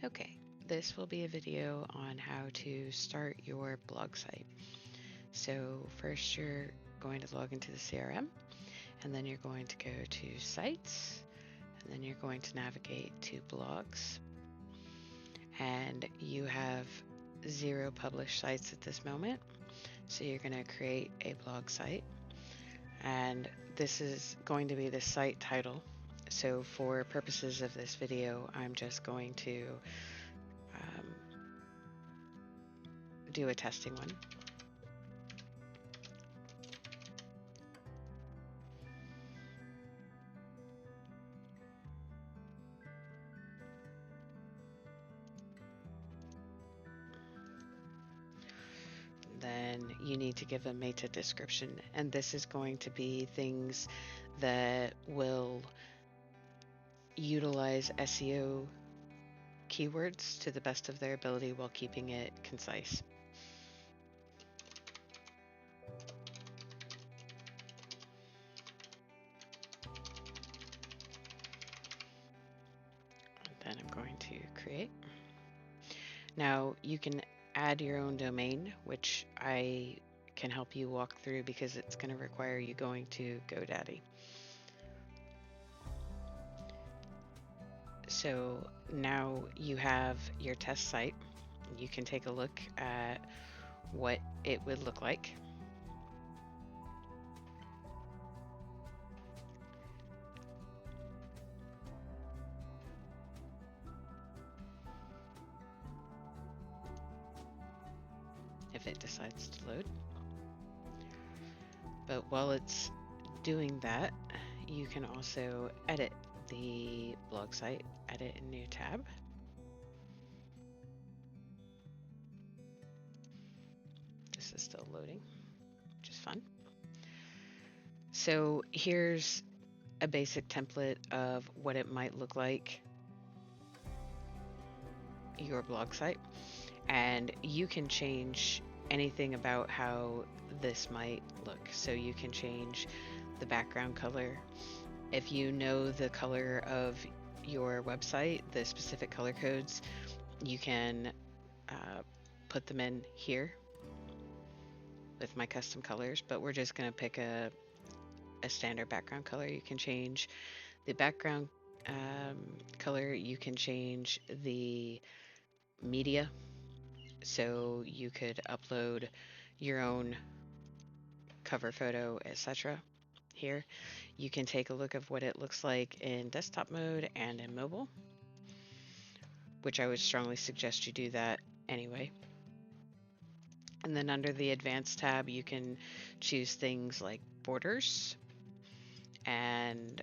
Okay, this will be a video on how to start your blog site. So first you're going to log into the CRM, and then you're going to go to Sites, and then you're going to navigate to Blogs. And you have 0 published sites at this moment. So you're going to create a blog site, and this is going to be the site title. So for purposes of this video, I'm just going to do a testing one. Then you need to give a meta description, and this is going to be things that will utilize SEO keywords to the best of their ability while keeping it concise. And then I'm going to create. Now you can add your own domain, which I can help you walk through because it's going to require you going to GoDaddy. So now you have your test site. You can take a look at what it would look like. If it decides to load. But while it's doing that, you can also edit the blog site, edit a new tab. This is still loading, which is fun. So here's a basic template of what it might look like, your blog site, and you can change anything about how this might look. So you can change the background color. If you know the color of your website, the specific color codes, you can put them in here with my custom colors, but we're just going to pick a standard background color. You can change the background color. You can change the media. So you could upload your own cover photo, etc. Here, you can take a look of what it looks like in desktop mode and in mobile, which I would strongly suggest you do that anyway. And then under the Advanced tab, you can choose things like borders and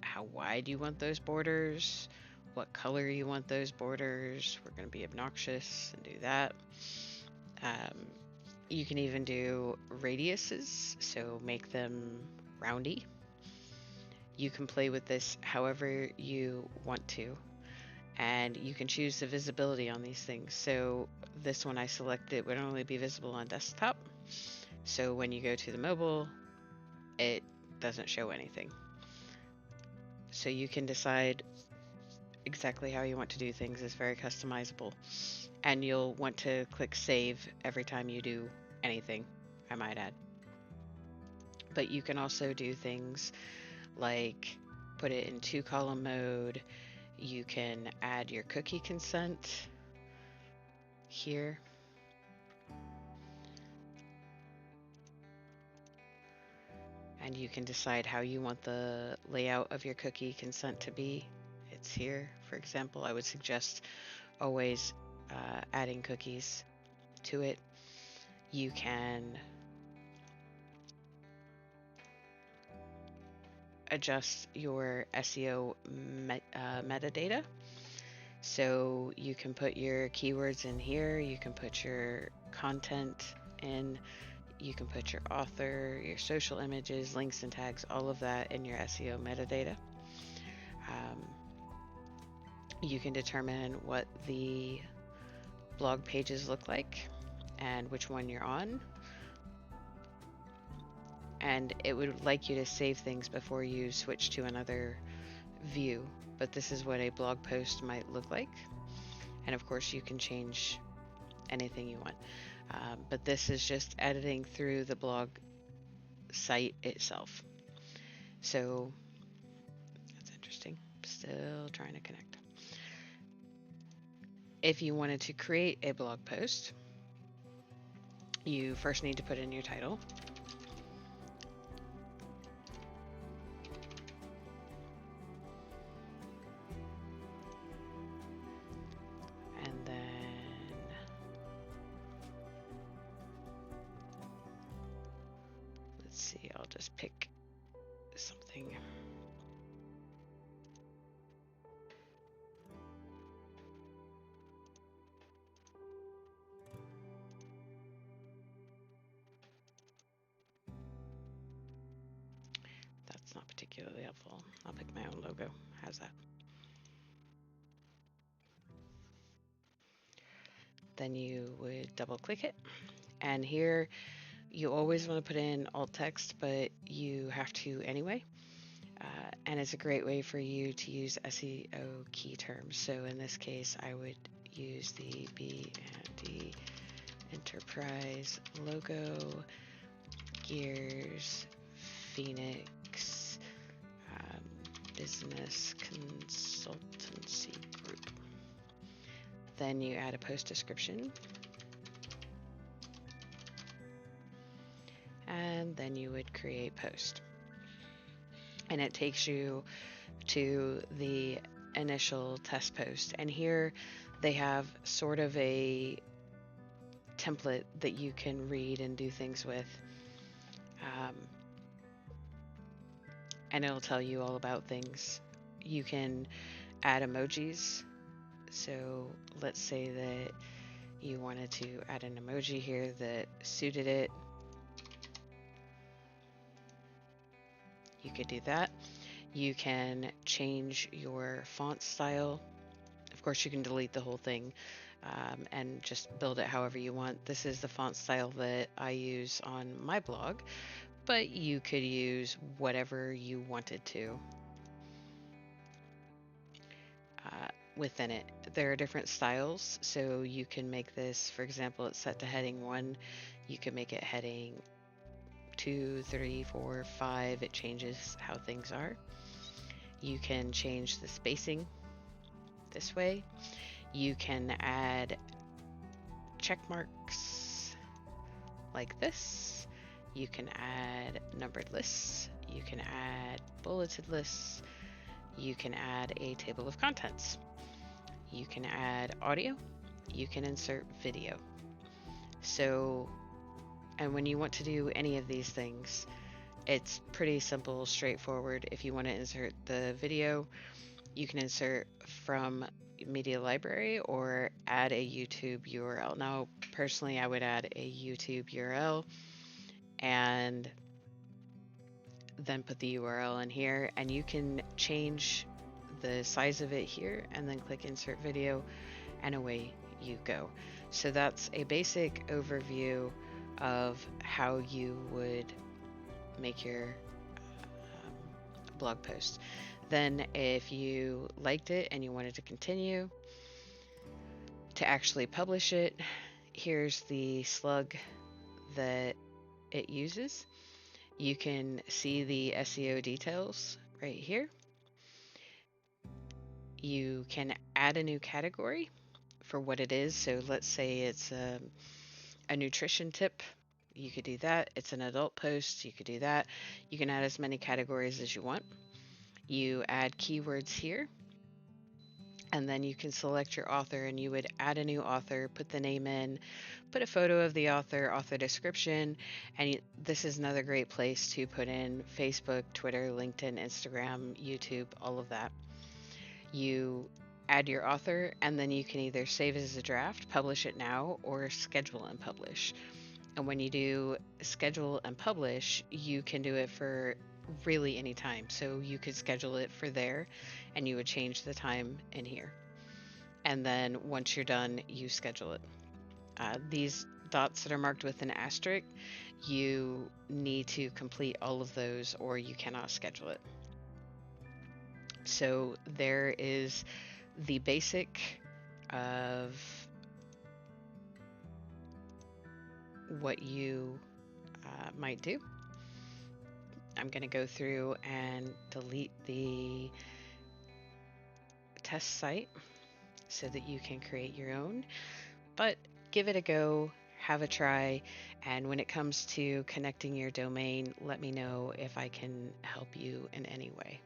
how wide you want those borders, what color you want those borders. We're going to be obnoxious and do that. You can even do radiuses, so make them roundy. You can play with this however you want to, and you can choose the visibility on these things. So this one I selected would only be visible on desktop, so when you go to the mobile, it doesn't show anything. So you can decide exactly how you want to do things. It's very customizable, and you'll want to click save every time you do anything, I might add. But you can also do things like put it in 2-column mode. You can add your cookie consent here. And you can decide how you want the layout of your cookie consent to be. It's here, for example. I would suggest always adding cookies to it. You can adjust your SEO metadata. So you can put your keywords in here, you can put your content in, you can put your author, your social images, links and tags, all of that in your SEO metadata. You can determine what the blog pages look like and which one you're on. And it would like you to save things before you switch to another view, but this is what a blog post might look like. And of course, you can change anything you want. But this is just editing through the blog site itself. So that's interesting. Still trying to connect. If you wanted to create a blog post, you first need to put in your title. And then let's see, I'll just pick something. That's not particularly helpful. I'll pick my own logo. How's that? Then you would double click it. And here you always want to put in alt text, but you have to anyway. And it's a great way for you to use SEO key terms. So in this case, I would use the B&D Enterprise logo, Gears, Phoenix, Business Consultancy Group. Then you add a post description. And then you would create post. And it takes you to the initial test post. And here they have sort of a template that you can read and do things with. And it'll tell you all about things. You can add emojis. So let's say that you wanted to add an emoji here that suited it. You could do that. You can change your font style. Of course, you can delete the whole thing and just build it however you want. This is the font style that I use on my blog, but you could use whatever you wanted to within it. There are different styles, so you can make this, for example, it's set to heading 1. You can make it heading 2, 3, 4, 5. It changes how things are. You can change the spacing this way. You can add check marks like this. You can add numbered lists. You can add bulleted lists. You can add a table of contents. You can add audio. You can insert video. So, and when you want to do any of these things, it's pretty simple, straightforward. If you want to insert the video, you can insert from media library or add a YouTube URL. Now, personally, I would add a YouTube URL and then put the URL in here, and you can change the size of it here and then click insert video, and away you go. So that's a basic overview of how you would make your blog post. Then if you liked it and you wanted to continue to actually publish it, here's the slug that it uses. You can see the SEO details right here. You can add a new category for what it is. So let's say it's a nutrition tip. You could do that. It's an adult post. You could do that. You can add as many categories as you want. You add keywords here, and then you can select your author, and you would add a new author, put the name in, put a photo of the author, author description, and this is another great place to put in Facebook, Twitter, LinkedIn, Instagram, YouTube, all of that. You add your author, and then you can either save it as a draft, publish it now, or schedule and publish. And when you do schedule and publish, you can do it for really any time. So you could schedule it for there, and you would change the time in here. And then once you're done, you schedule it. These dots that are marked with an asterisk, you need to complete all of those or you cannot schedule it. So there is the basic what you might do. I'm going to go through and delete the test site so that you can create your own. But give it a go, have a try, and when it comes to connecting your domain, let me know if I can help you in any way.